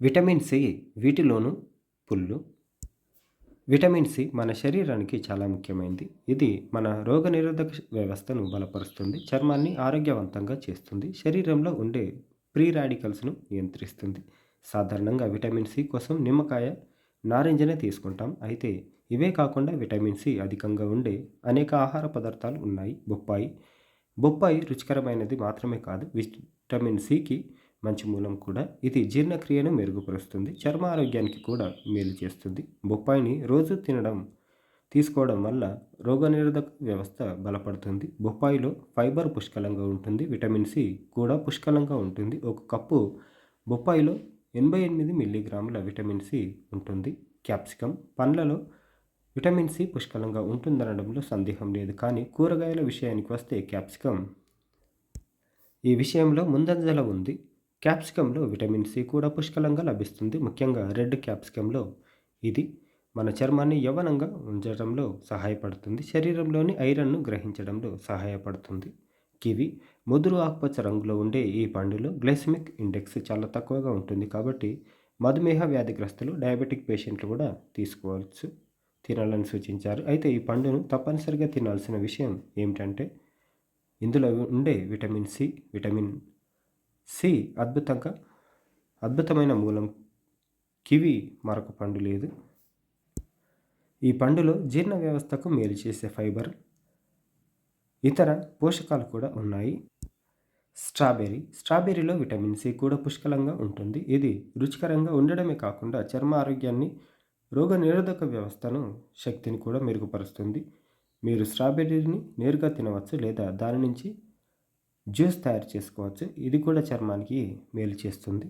Vitamin C వీటిలోనూ పుల్లు. Vitamin C మన శరీరానికి చాలా ముఖ్యమైనది. ఇది మన రోగనిరోధక వ్యవస్థను బలపరుస్తుంది, చర్మాన్ని ఆరోగ్యవంతంగా చేస్తుంది, శరీరంలో ఉండే ఫ్రీ రాడికల్స్‌ను నియంత్రిస్తుంది. సాధారణంగా విటమిన్ సి కోసం నిమ్మకాయ, నారింజనే తీసుకుంటాం. అయితే ఇవే కాకుండా విటమిన్ సి అధికంగా ఉండే అనేక ఆహార పదార్థాలు ఉన్నాయి. బొప్పాయి రుచికరమైనది మాత్రమే కాదు, విటమిన్ సికి మంచి మూలం కూడా. ఇది జీర్ణక్రియను మెరుగుపరుస్తుంది, చర్మ ఆరోగ్యానికి కూడా మేలు చేస్తుంది. బొప్పాయిని రోజు తీసుకోవడం వల్ల రోగనిరోధక వ్యవస్థ బలపడుతుంది. బొప్పాయిలో ఫైబర్ పుష్కలంగా ఉంటుంది, విటమిన్ సి కూడా పుష్కలంగా ఉంటుంది. ఒక కప్పు బొప్పాయిలో 88 మిల్లీగ్రాముల విటమిన్ సి ఉంటుంది. క్యాప్సికమ్ పండ్లలో విటమిన్ సి పుష్కలంగా ఉంటుందనడంలో సందేహం లేదు. కానీ కూరగాయల విషయానికి వస్తే క్యాప్సికమ్ ఈ విషయంలో ముందంజలో ఉంది. క్యాప్సికంలో విటమిన్ సి కూడా పుష్కలంగా లభిస్తుంది, ముఖ్యంగా రెడ్ క్యాప్సికంలో. ఇది మన చర్మాన్ని యవ్వనంగా ఉంచడంలో సహాయపడుతుంది, శరీరంలోని ఐరన్ను గ్రహించడంలో సహాయపడుతుంది. కివి ముదురు ఆకుపచ్చ రంగులో ఉండే ఈ పండులో గ్లైసెమిక్ ఇండెక్స్ చాలా తక్కువగా ఉంటుంది, కాబట్టి మధుమేహ వ్యాధిగ్రస్తులు, డయాబెటిక్ పేషెంట్లు కూడా తినాలని సూచించారు. అయితే ఈ పండును తప్పనిసరిగా తినాల్సిన విషయం ఏమిటంటే, ఇందులో ఉండే విటమిన్ సి అద్భుతమైన మూలం. కివి మరొక పండు లేదు. ఈ పండులో జీర్ణ వ్యవస్థకు మేలు చేసే ఫైబర్, ఇతర పోషకాలు కూడా ఉన్నాయి. స్ట్రాబెర్రీలో విటమిన్ సి కూడా పుష్కలంగా ఉంటుంది. ఇది రుచికరంగా ఉండడమే కాకుండా చర్మ ఆరోగ్యాన్ని, రోగనిరోధక వ్యవస్థను, శక్తిని కూడా మెరుగుపరుస్తుంది. మీరు స్ట్రాబెర్రీని నేరుగా తినవచ్చు, లేదా దాని నుంచి జ్యూస్ తయారు చేసుకోవచ్చు. ఇది కూడా చర్మానికి మేలు చేస్తుంది.